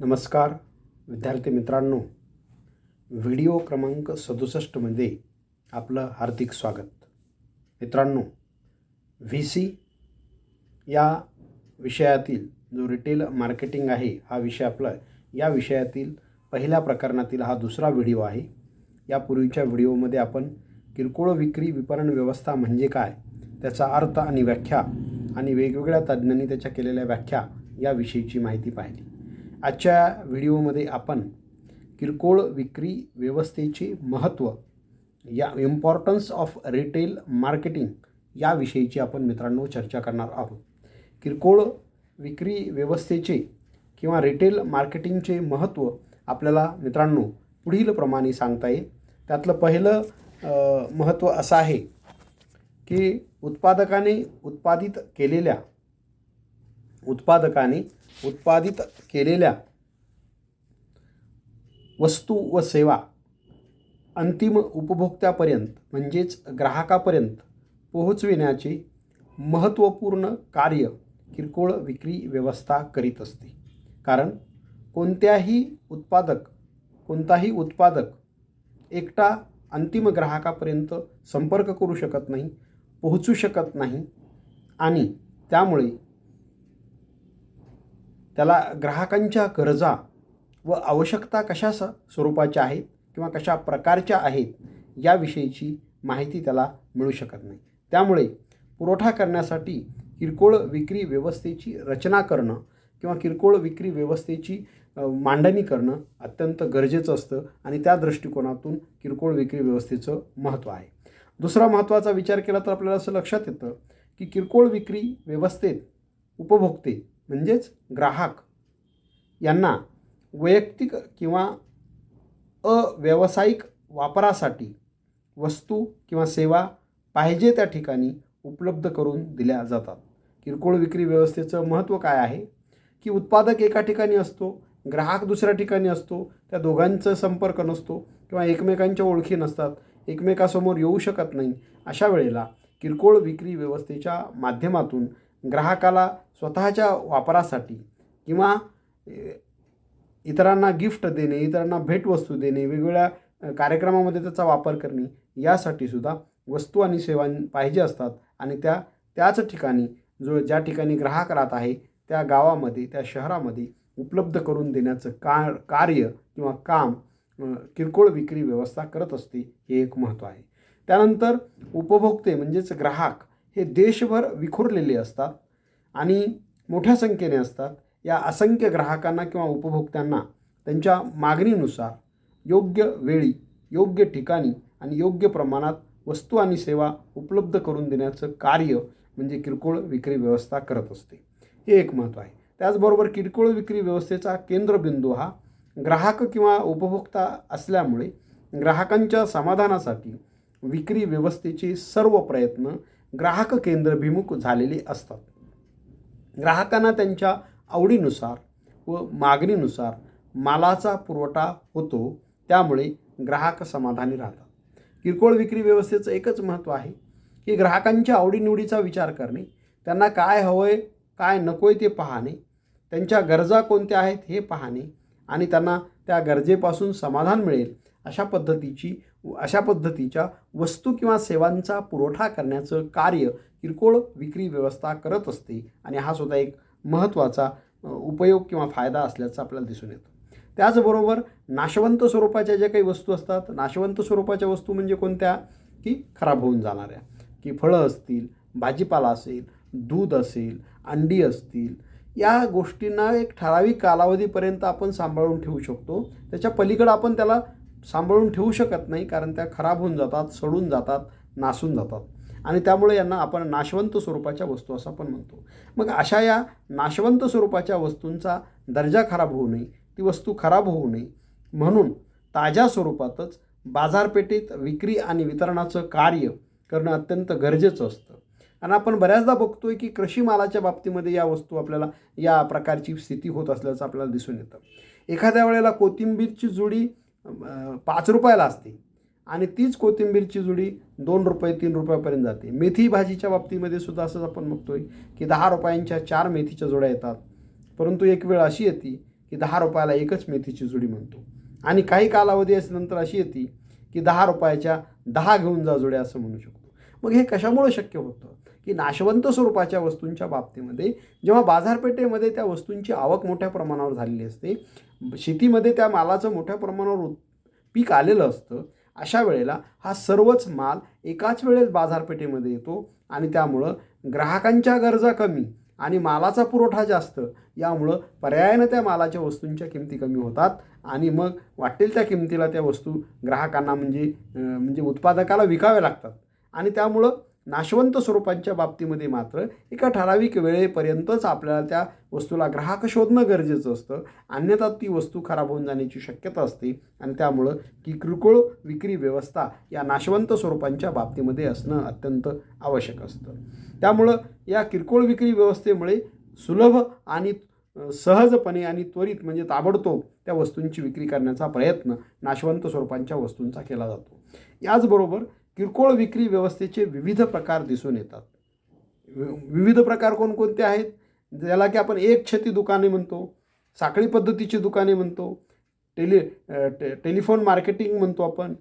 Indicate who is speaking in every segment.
Speaker 1: नमस्कार विद्यार्थी मित्रांनो, व्हिडिओ क्रमांक 67 मध्ये आपलं हार्दिक स्वागत. मित्रांनो, VC या विषयातील जो रिटेल मार्केटिंग आहे हा विषय आपला या विषयातील पहिल्या प्रकरणातील हा दुसरा व्हिडिओ आहे. यापूर्वीच्या व्हिडिओमध्ये आपण किरकोळ विक्री विपणन व्यवस्था म्हणजे काय, त्याचा अर्थ आणि व्याख्या आणि वेगवेगळ्या तज्ज्ञांनी त्याच्या केलेल्या व्याख्या याविषयीची माहिती पाहिली. आजच्या व्हिडिओमध्ये आपण किरकोळ विक्री व्यवस्थेचे महत्त्व, या इम्पॉर्टन्स ऑफ रिटेल मार्केटिंग याविषयीची आपण मित्रांनो चर्चा करणार आहोत. किरकोळ विक्री व्यवस्थेचे किंवा रिटेल मार्केटिंगचे महत्त्व आपल्याला मित्रांनो पुढील प्रमाणे सांगता येईल. त्यातलं पहिलं महत्त्व असं आहे की उत्पादकाने उत्पादित केलेल्या वस्तू व सेवा अंतिम उपभोक्त्यापर्यंत म्हणजेच ग्राहकापर्यंत पोहोचविण्याचे महत्त्वपूर्ण कार्य किरकोळ विक्री व्यवस्था करीत असते. कारण कोणताही उत्पादक एकटा अंतिम ग्राहकापर्यंत संपर्क करू शकत नाही, पोहोचू शकत नाही आणि त्यामुळे त्याला ग्राहकांच्या गरजा व आवश्यकता कशा स्वरूपाच्या आहेत किंवा कशा प्रकारच्या आहेत याविषयीची माहिती त्याला मिळू शकत नाही. त्यामुळे पुरवठा करण्यासाठी किरकोळ विक्री व्यवस्थेची रचना करणं किंवा किरकोळ विक्री व्यवस्थेची मांडणी करणं अत्यंत गरजेचं असतं आणि त्या दृष्टिकोनातून किरकोळ विक्री व्यवस्थेचं महत्त्व आहे. दुसरा महत्त्वाचा विचार केला तर आपल्याला असं लक्षात येतं की किरकोळ विक्री व्यवस्थेत उपभोक्ते म्हणजेच ग्राहक यांना वैयक्तिक किंवा अव्यावसायिक वापरासाठी वस्तू किंवा सेवा पाहिजे त्या ठिकाणी उपलब्ध करून दिल्या जातात. किरकोळ विक्री व्यवस्थेचं महत्त्व काय आहे की उत्पादक एका ठिकाणी असतो, ग्राहक दुसऱ्या ठिकाणी असतो, त्या दोघांचा संपर्क नसतो किंवा एकमेकांच्या ओळखी नसतात, एकमेकासमोर येऊ शकत नाही. अशा वेळेला किरकोळ विक्री व्यवस्थेच्या माध्यमातून ग्राहकाला स्वतःच्या वापरासाठी किंवा इतरांना गिफ्ट देणे, इतरांना भेटवस्तू देणे, वेगवेगळ्या कार्यक्रमामध्ये त्याचा वापर करणे यासाठी सुद्धा वस्तू आणि सेवा पाहिजे असतात आणि त्याच ठिकाणी ज्या ठिकाणी ग्राहक राहत आहे त्या गावामध्ये, त्या शहरामध्ये उपलब्ध करून देण्याचं कार्य किंवा काम किरकोळ विक्री व्यवस्था करत असते. हे एक महत्त्व आहे. त्यानंतर उपभोक्ते म्हणजेच ग्राहक हे देशभर विखुरलेले असतात आणि मोठ्या संख्येने असतात. या असंख्य ग्राहकांना किंवा उपभोक्त्यांना त्यांच्या मागणीनुसार योग्य वेळी, योग्य ठिकाणी आणि योग्य प्रमाणात वस्तू आणि सेवा उपलब्ध करून देण्याचं कार्य म्हणजे किरकोळ विक्री व्यवस्था करत असते. हे एक महत्त्व आहे. त्याचबरोबर किरकोळ विक्री व्यवस्थेचा केंद्रबिंदू हा ग्राहक किंवा उपभोक्ता असल्यामुळे ग्राहकांच्या समाधानासाठी विक्री व्यवस्थेचे सर्व प्रयत्न ग्राहक केंद्रभिमुख झालेले असतात. ग्राहकांना त्यांच्या आवडीनुसार व मागणीनुसार मालाचा पुरवठा होतो, त्यामुळे ग्राहक समाधानी राहतात. किरकोळ विक्री व्यवस्थेचं एकच महत्त्व आहे की ग्राहकांच्या आवडीनिवडीचा विचार करणे, त्यांना काय हवंय काय नकोय ते पाहणे, त्यांच्या गरजा कोणत्या आहेत हे पाहणे आणि त्यांना त्या गरजेपासून समाधान मिळेल अशा पद्धतीच्या वस्तू किंवा सेवांचा पुरवठा करण्याचं कार्य किरकोळ विक्री व्यवस्था करत असते आणि हा सुद्धा एक महत्त्वाचा उपयोग किंवा फायदा असल्याचं आपल्याला दिसून येतं. त्याचबरोबर नाशवंत स्वरूपाच्या ज्या काही वस्तू असतात, नाशवंत स्वरूपाच्या वस्तू म्हणजे कोणत्या की खराब होऊन जाणाऱ्या, की फळं असतील, भाजीपाला असेल, दूध असेल, अंडी असतील, या गोष्टींना एक ठराविक कालावधीपर्यंत आपण सांभाळून ठेवू शकतो. त्याच्या पलीकडे आपण त्याला सांभाळून ठेवू शकत नाही, कारण त्या खराब होऊन जातात, सडून जातात, नासून जातात आणि त्यामुळे यांना आपण नाशवंत स्वरूपाच्या वस्तू असं आपण म्हणतो. मग अशा या नाशवंत स्वरूपाच्या वस्तूंचा दर्जा खराब होऊ नये, ती वस्तू खराब होऊ नये म्हणून ताज्या स्वरूपातच बाजारपेठेत विक्री आणि वितरणाचं कार्य करणं अत्यंत गरजेचं असतं. आणि आपण बऱ्याचदा बघतोय की कृषी मालाच्या बाबतीमध्ये या वस्तू आपल्याला या प्रकारची स्थिती होत असल्याचं आपल्याला दिसून येतं. एखाद्या वेळेला कोथिंबीरची जुडी 5 रुपयाला असते आणि तीच कोथिंबीरची जुडी 2 रुपये 3 रुपयापर्यंत जाते. मेथी भाजीच्या बाबतीमध्ये सुद्धा असंच आपण बघतोय की 10 रुपयांच्या 4 मेथीच्या जोड्या येतात. परंतु एक वेळ अशी येते की 10 रुपयाला एकच मेथीची जुडी म्हणतो. आणि काही कालावधी नंतर अशी येते की 10 रुपयाच्या 10 घेऊन जा जुड्या असं म्हणू शकतो. मग हे कशामुळे शक्य होतं की नाशवंत स्वरूपाच्या वस्तूंच्या बाबतीमध्ये जेव्हा बाजारपेठेमध्ये त्या वस्तूंची आवक मोठ्या प्रमाणावर झालेली असते, शेतीमध्ये त्या मालाचं मोठ्या प्रमाणावर पीक आलेलं असतं, अशा वेळेला हा सर्वच माल एकाच वेळेस बाजारपेठेमध्ये येतो आणि त्यामुळं ग्राहकांच्या गरजा कमी आणि मालाचा पुरवठा जास्त, यामुळं पर्यायानं त्या मालाच्या वस्तूंच्या किमती कमी होतात आणि मग वाटेल त्या किमतीला त्या वस्तू ग्राहकांना म्हणजे उत्पादकाला विकाव्या लागतात. आणि त्यामुळं नाशवंत स्वरूपांच्या बाबतीमध्ये मात्र एका ठराविक वेळेपर्यंतच आपल्याला त्या वस्तूला ग्राहक शोधणं गरजेचं असतं, अन्यथा ती वस्तू खराब होऊन जाण्याची शक्यता असते. आणि त्यामुळं की किरकोळ विक्री व्यवस्था या नाशवंत स्वरूपांच्या बाबतीमध्ये असणं अत्यंत आवश्यक असतं. त्यामुळं या किरकोळ विक्री व्यवस्थेमुळे सुलभ आणि सहजपणे आणि त्वरित म्हणजे ताबडतोब त्या वस्तूंची विक्री करण्याचा प्रयत्न नाशवंत स्वरूपांच्या वस्तूंचा केला जातो. याचबरोबर किरकोळ विक्री व्यवस्थेचे विविध प्रकार दिसून येतात. विविध प्रकार कोणकोणते आहेत? ज्याला की आपण एक छती दुकाने म्हणतो, साखळी पद्धतीची दुकाने म्हणतो, टेलिफोन मार्केटिंग म्हणतो, आपण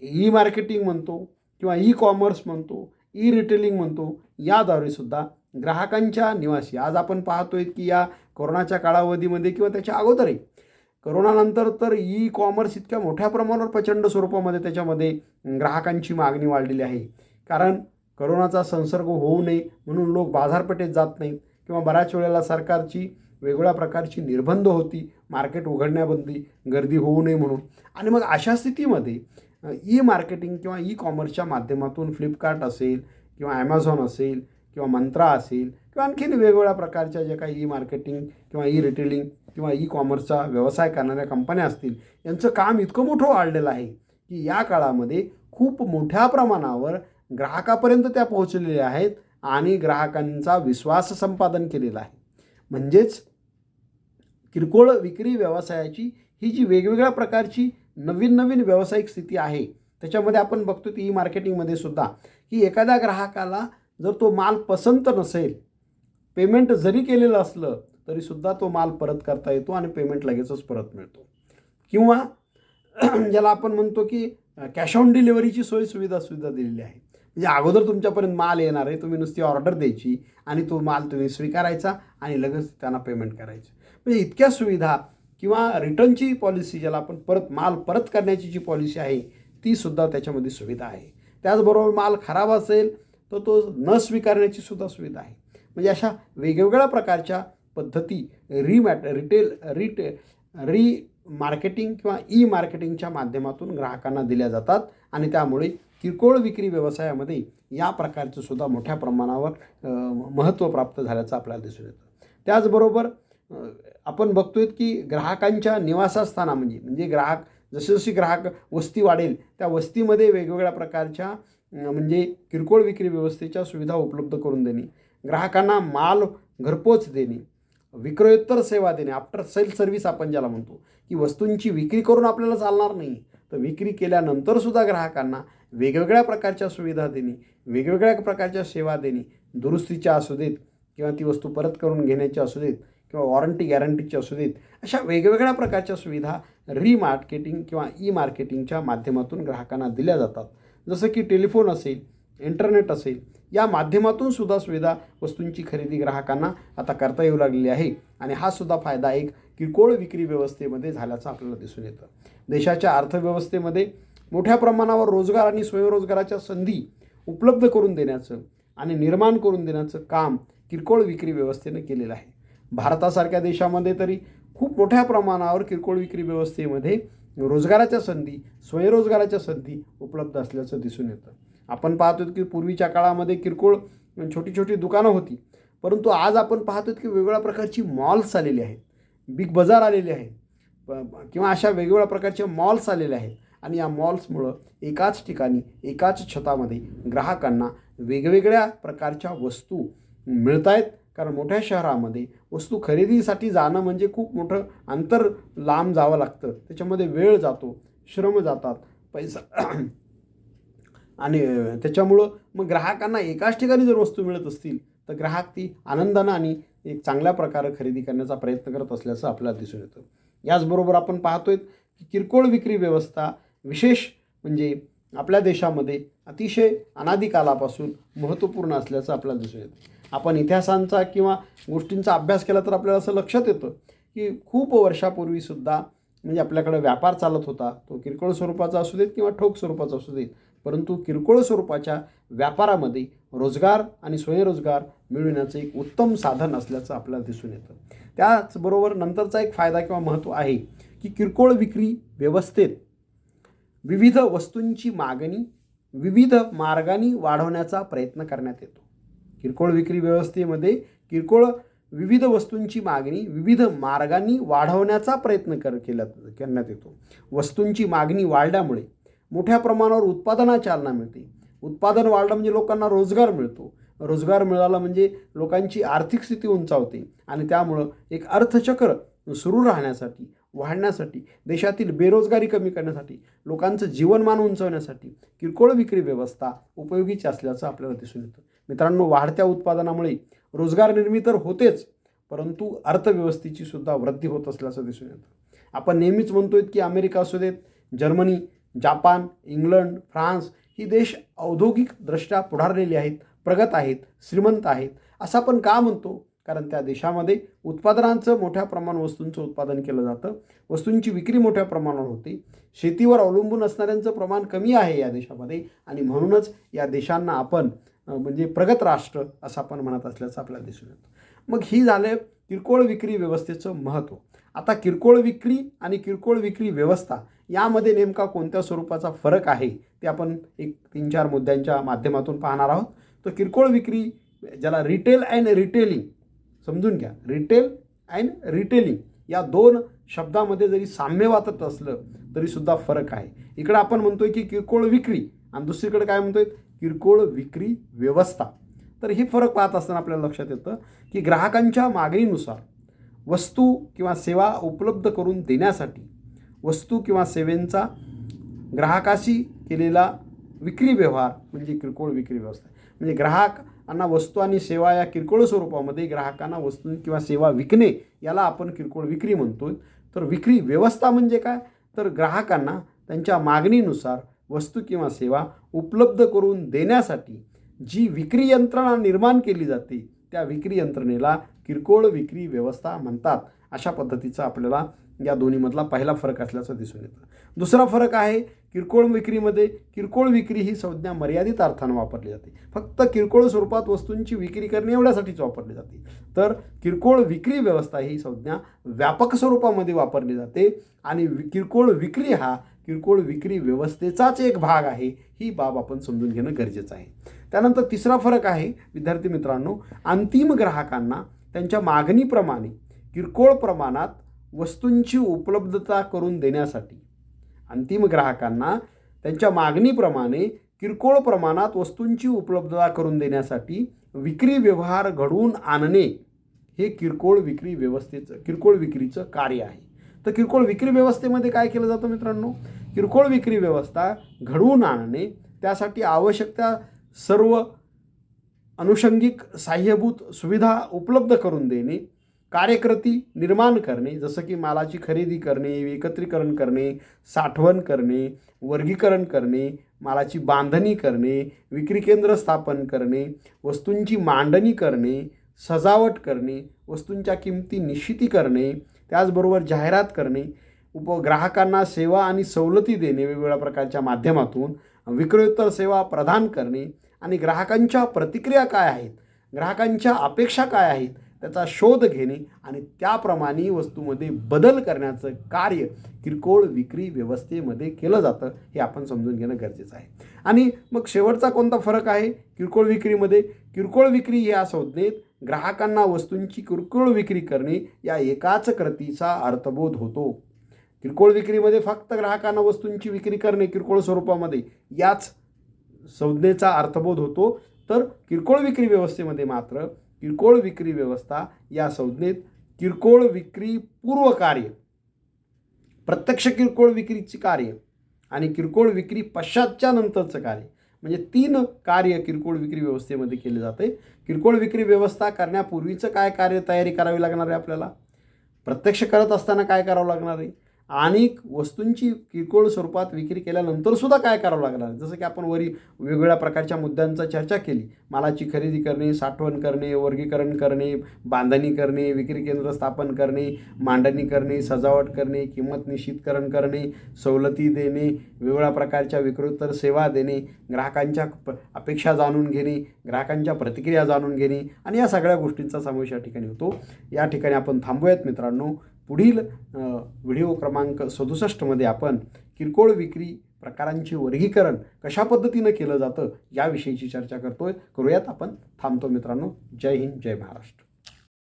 Speaker 1: ई मार्केटिंग म्हणतो किंवा ई कॉमर्स म्हणतो, ई रिटेलिंग म्हणतो. याद्वारे सुद्धा ग्राहकांच्या निवासी आज आपण पाहतोय की या कोरोनाच्या कालावधीमध्ये किंवा त्याच्या अगोदरही कोरोनानंतर तर ई कॉमर्स इतक्या मोठ्या प्रमाणावर प्रचंड स्वरूपामध्ये त्याच्यामध्ये ग्राहकांची मागणी वाढलेली आहे. कारण कोरोनाचा संसर्ग होऊ नये म्हणून लोक बाजारपेठेत जात नाहीत किंवा बऱ्याच वेळेला सरकारची वेगवेगळ्या प्रकारची निर्बंध होती, मार्केट उघडण्याबंदी, गर्दी होऊ नये म्हणून. आणि मग अशा स्थितीमध्ये ई मार्केटिंग किंवा ई कॉमर्सच्या माध्यमातून फ्लिपकार्ट असेल किंवा ॲमेझॉन असेल किंवा मंत्रा असेल किंवा आणखीन वेगवेगळ्या प्रकारच्या ज्या काही ई मार्केटिंग किंवा ई रिटेलिंग किंवा ई कॉमर्सचा व्यवसाय करणाऱ्या कंपन्या असतील, यांचं काम इतकं मोठं वाढलेलं आहे की या काळामध्ये खूप मोठ्या प्रमाणावर ग्राहकापर्यंत त्या पोहोचलेल्या आहेत आणि ग्राहकांचा विश्वास संपादन केलेला आहे. म्हणजेच किरकोळ विक्री व्यवसायाची ही जी वेगवेगळ्या प्रकारची नवीन नवीन व्यावसायिक स्थिती आहे, त्याच्यामध्ये आपण बघतो की ई मार्केटिंगमध्ये सुद्धा की एखाद्या ग्राहकाला जर तो माल पसंत नसेल, पेमेंट जरी केलेलं असलं तरीसुद्धा तो माल परत करता येतो आणि पेमेंट लगेचच परत मिळतो. किंवा ज्याला आपण म्हणतो की कॅश ऑन डिलिव्हरीची सुविधा दिलेली आहे. म्हणजे अगोदर तुमच्यापर्यंत माल येणार आहे, तुम्ही नुसती ऑर्डर द्यायची आणि तो माल तुम्ही स्वीकारायचा आणि लगेच त्यांना पेमेंट करायचं. म्हणजे इतक्या सुविधा किंवा रिटर्नची पॉलिसी, ज्याला आपण माल परत करण्याची जी पॉलिसी आहे ती सुद्धा त्याच्यामध्ये सुविधा आहे. त्याचबरोबर माल खराब असेल तर तो न स्वीकारण्याची सुद्धा सुविधा आहे. म्हणजे अशा वेगवेगळ्या प्रकारच्या पद्धती री मार्केटिंग किंवा ई मार्केटिंगच्या माध्यमातून ग्राहकांना दिल्या जातात आणि त्यामुळे किरकोळ विक्री व्यवसायामध्ये या प्रकारचं सुद्धा मोठ्या प्रमाणावर महत्त्व प्राप्त झाल्याचं आपल्याला दिसून येतं. त्याचबरोबर आपण बघतोय की ग्राहकांच्या निवासस्थाना म्हणजे ग्राहक जशी ग्राहक वस्ती वाढेल त्या वस्तीमध्ये वेगवेगळ्या प्रकारच्या म्हणजे किरकोळ विक्री व्यवस्थेच्या सुविधा उपलब्ध करून देणे, ग्राहकांना माल घरपोच देणे, विक्रोत्तर सेवा देणे, आफ्टर सेल सर्व्हिस आपण ज्याला म्हणतो की वस्तूंची विक्री करून आपल्याला चालणार नाही, तर विक्री केल्यानंतर सुद्धा ग्राहकांना वेगवेगळ्या प्रकारच्या सुविधा देणे, वेगवेगळ्या प्रकारच्या सेवा देणे, दुरुस्तीच्या असू देत किंवा ती वस्तू परत करून घेण्याची असू देत किंवा वॉरंटी गॅरंटीची असू देत, अशा वेगवेगळ्या प्रकारच्या सुविधा रीमार्केटिंग किंवा ई मार्केटिंगच्या माध्यमातून ग्राहकांना दिल्या जातात. जसं की टेलिफोन असेल, इंटरनेट असेल, या माध्यमातून सुद्धा सुविधा वस्तूंची खरेदी ग्राहकांना आता करता येऊ लागलेली आहे आणि हा सुद्धा फायदा एक किरकोळ विक्री व्यवस्थेमध्ये झाल्याचं आपल्याला दिसून येतं. देशाच्या अर्थव्यवस्थेमध्ये मोठ्या प्रमाणावर रोजगार आणि स्वयंरोजगाराच्या संधी उपलब्ध करून देण्याचं आणि निर्माण करून देण्याचं काम किरकोळ विक्री व्यवस्थेनं केलेलं आहे. भारतासारख्या देशामध्ये तरी खूप मोठ्या प्रमाणावर किरकोळ विक्री व्यवस्थेमध्ये रोजगाराच्या संधी, स्वयंरोजगाराच्या संधी उपलब्ध असल्याचं दिसून येतं. आपण पाहतो की पूर्वीच्या काळामध्ये किरकोळ छोटी छोटी दुकानं होती, परंतु आज आपण पाहतो की वेगवेगळ्या प्रकारची मॉल्स आलेली आहेत, बिग बाजार आलेले आहेत किंवा अशा वेगवेगळ्या प्रकारचे मॉल्स आलेले आहेत आणि या मॉल्समुळं एकाच ठिकाणी एकाच छतामध्ये ग्राहकांना वेगवेगळ्या प्रकारच्या वस्तू मिळत आहेत. कारण मोठ्या शहरामध्ये वस्तू खरेदीसाठी जाणं म्हणजे खूप मोठं अंतर लांब जावं लागतं, त्याच्यामध्ये वेळ जातो, श्रम जातात, पैसा आणि त्याच्यामुळं मग ग्राहकांना एकाच ठिकाणी जर वस्तू मिळत असतील तर ग्राहक ती आनंदानं आणि एक चांगल्या प्रकारे खरेदी करण्याचा प्रयत्न करत असल्याचं आपल्याला दिसून येतं. याचबरोबर आपण पाहतोय की किरकोळ विक्री व्यवस्था विशेष म्हणजे आपल्या देशामध्ये अतिशय अनादी कालापासून महत्त्वपूर्ण असल्याचं आपल्याला दिसून येतं. आपण इतिहासांचा किंवा गोष्टींचा अभ्यास केला तर आपल्याला असं लक्षात येतं की खूप वर्षापूर्वीसुद्धा म्हणजे आपल्याकडे व्यापार चालत होता. तो किरकोळ स्वरूपाचा असू देत किंवा ठोक स्वरूपाचा असू देत, परंतु किरकोळ स्वरूपाच्या व्यापारामध्ये रोजगार आणि स्वयंरोजगार मिळविण्याचं एक उत्तम साधन असल्याचं आपल्याला दिसून येतं. त्याचबरोबर नंतरचा एक फायदा किंवा महत्त्व आहे की किरकोळ विक्री व्यवस्थेत विविध वस्तूंची मागणी विविध मार्गांनी वाढवण्याचा प्रयत्न करण्यात येतो. किरकोळ विक्री व्यवस्थेमध्ये किरकोळ विविध वस्तूंची मागणी विविध मार्गांनी वाढवण्याचा प्रयत्न करण्यात येतो. वस्तूंची मागणी वाढल्यामुळे मोठ्या प्रमाणावर उत्पादनाला चालना मिळते. उत्पादन वाढलं म्हणजे लोकांना रोजगार मिळतो. रोजगार मिळाला म्हणजे लोकांची आर्थिक स्थिती उंचावते आणि त्यामुळं एक अर्थचक्र सुरू राहण्यासाठी वाढण्यासाठी देशातील बेरोजगारी कमी करण्यासाठी लोकांचं जीवनमान उंचावण्यासाठी किरकोळ विक्री व्यवस्था उपयोगीची असल्याचं आपल्याला दिसून येतं. मित्रांनो, वाढत्या उत्पादनामुळे रोजगार निर्मिती तर होतेच, परंतु अर्थव्यवस्थेची सुद्धा वृद्धी होत असल्याचं दिसून येतं. आपण नेहमीच म्हणतोय की अमेरिका असू देत, जर्मनी, जापान, इंग्लंड, फ्रान्स ही देश औद्योगिकदृष्ट्या पुढारलेली आहेत, प्रगत आहेत, श्रीमंत आहेत. असं आपण का म्हणतो? कारण त्या देशामध्ये उत्पादनांचं मोठ्या प्रमाणात वस्तूंचं उत्पादन केलं जातं, वस्तूंची विक्री मोठ्या प्रमाणावर होते, शेतीवर अवलंबून असणाऱ्यांचं प्रमाण कमी आहे या देशामध्ये आणि म्हणूनच या देशांना आपण म्हणजे प्रगत राष्ट्र असं आपण म्हणत असल्याचं आपल्याला दिसून येतं. मग ही झाले किरकोळ विक्री व्यवस्थेचं महत्त्व. आता किरकोळ विक्री आणि किरकोळ विक्री व्यवस्था यामध्ये नेमका कोणत्या स्वरूपाचा फरक आहे ते आपण एक 3-4 मुद्द्यांच्या माध्यमातून पाहणार आहोत. तर किरकोळ विक्री ज्याला रिटेल अँड रिटेलिंग समजून घ्या. रिटेल अँड रिटेलिंग या 2 शब्दामध्ये जरी साम्य वाटत असलं तरीसुद्धा फरक आहे. इकडं आपण म्हणतोय की किरकोळ विक्री आणि दुसरीकडे काय म्हणतोय किरकोळ विक्री व्यवस्था. तर हे फरक पाहत असताना आपल्याला लक्षात येतं की ग्राहकांच्या मागणीनुसार वस्तू किंवा सेवा उपलब्ध करून देण्यासाठी वस्तू किंवा सेवेंचा ग्राहकाशी केलेला विक्री व्यवहार म्हणजे किरकोळ विक्री व्यवस्था. म्हणजे ग्राहकांना वस्तू आणि सेवा या किरकोळ स्वरूपामध्ये ग्राहकांना वस्तू किंवा सेवा विकणे याला आपण किरकोळ विक्री म्हणतोय. तर विक्री व्यवस्था म्हणजे काय? तर ग्राहकांना त्यांच्या मागणीनुसार वस्तू किंवा सेवा उपलब्ध करून देण्यासाठी जी विक्री यंत्रणा निर्माण केली जाते त्या विक्री यंत्रणेला किरकोळ विक्री व्यवस्था म्हणतात. अशा पद्धतीचा आपल्याला या दोन्हीमधला पहिला फरक असल्याचं दिसून येतं. दुसरा फरक आहे किरकोळ विक्रीमध्ये किरकोळ विक्री ही संज्ञा मर्यादित अर्थानं वापरली जाते. फक्त किरकोळ स्वरूपात वस्तूंची विक्री करणे एवढ्यासाठीच वापरली जाते. तर किरकोळ विक्री व्यवस्था ही संज्ञा व्यापक स्वरूपामध्ये वापरली जाते आणि किरकोळ विक्री हा किरकोळ विक्री व्यवस्थेचाच एक भाग आहे. ही बाब आपण समजून घेणं गरजेचं आहे. त्यानंतर तिसरा फरक आहे विद्यार्थी मित्रांनो, अंतिम ग्राहकांना त्यांच्या मागणीप्रमाणे किरकोळ प्रमाणात वस्तूंची उपलब्धता करून देण्यासाठी अंतिम ग्राहकांना त्यांच्या मागणीप्रमाणे किरकोळ प्रमाणात वस्तूंची उपलब्धता करून देण्यासाठी विक्री व्यवहार घडवून आणणे हे किरकोळ विक्री व्यवस्थेचं किरकोळ विक्रीचं कार्य आहे. तर किरकोळ विक्री व्यवस्थेमध्ये काय केलं जातं मित्रांनो? किरकोळ विक्री व्यवस्था घडवून आणणे, त्यासाठी आवश्यक त्या सर्व अनुषंगिक सहाय्यभूत सुविधा उपलब्ध करून देणे, कार्यकृती निर्माण करणे, जसं की मालाची खरेदी करणे, एकत्रीकरण करणे, साठवण करणे, वर्गीकरण करणे, मालाची बांधणी करणे, विक्री केंद्र स्थापन करणे, वस्तूंची मांडणी करणे, सजावट करणे, वस्तूंच्या किमती निश्चिती करणे, त्याचबरोबर जाहिरात करणे, ग्राहकांना सेवा आणि सवलती देणे वेगवेगळ्या प्रकारच्या माध्यमातून, विक्रोत्तर सेवा प्रदान करणे आणि ग्राहकांच्या प्रतिक्रिया काय आहेत, ग्राहकांच्या अपेक्षा काय आहेत त्याचा शोध घेणे आणि त्याप्रमाणे वस्तूमध्ये बदल करण्याचं कार्य किरकोळ विक्री व्यवस्थेमध्ये केलं जातं. हे आपण समजून घेणं गरजेचं आहे. आणि मग शेवटचा कोणता फरक आहे किरकोळ विक्रीमध्ये? किरकोळ विक्री या संज्ञेत ग्राहकांना वस्तूंची किरकोळ विक्री करणे या एकाच कृतीचा अर्थबोध होतो. किरकोळ विक्रीमध्ये फक्त ग्राहकांना वस्तूंची विक्री करणे किरकोळ स्वरूपामध्ये याच संज्ञेचा अर्थबोध होतो. तर किरकोळ विक्री व्यवस्थेमध्ये मात्र किरकोळ विक्री व्यवस्था या संज्ञेत किरकोळ विक्री पूर्व कार्य, प्रत्यक्ष किरकोळ विक्रीची कार्य आणि किरकोळ विक्री पश्चातच्या नंतरचं कार्य म्हणजे 3 कार्य किरकोळ विक्री व्यवस्थेमध्ये केले जाते. किरकोळ विक्री व्यवस्था करण्यापूर्वीचं काय तयारी करावी लागणार आहे आपल्याला, प्रत्यक्ष करत असताना काय करावं लागणार आहे, आणि वस्तूंची किरकोळ स्वरूपात विक्री केल्यानंतरसुद्धा काय करावं लागणार आहे. जसं की आपण वेगवेगळ्या प्रकारच्या मुद्द्यांचा चर्चा केली. मालाची खरेदी करणे, साठवण करणे, वर्गीकरण करणे, बांधणी करणे, विक्री केंद्र स्थापन करणे, मांडणी करणे, सजावट करणे, किंमत निश्चितकरण करणे, सवलती देणे, वेगवेगळ्या प्रकारच्या विक्रोत्तर सेवा देणे, ग्राहकांच्या अपेक्षा जाणून घेणे, ग्राहकांच्या प्रतिक्रिया जाणून घेणे, आणि या सगळ्या गोष्टींचा समावेश या ठिकाणी होतो. या ठिकाणी आपण थांबूयात मित्रांनो. पुढील व्हिडिओ क्रमांक 67मध्ये आपण किरकोळ विक्री प्रकारांचे वर्गीकरण कशा पद्धतीनं केलं जातं याविषयीची चर्चा करूयात. आपण थांबतो मित्रांनो. जय हिंद, जय महाराष्ट्र.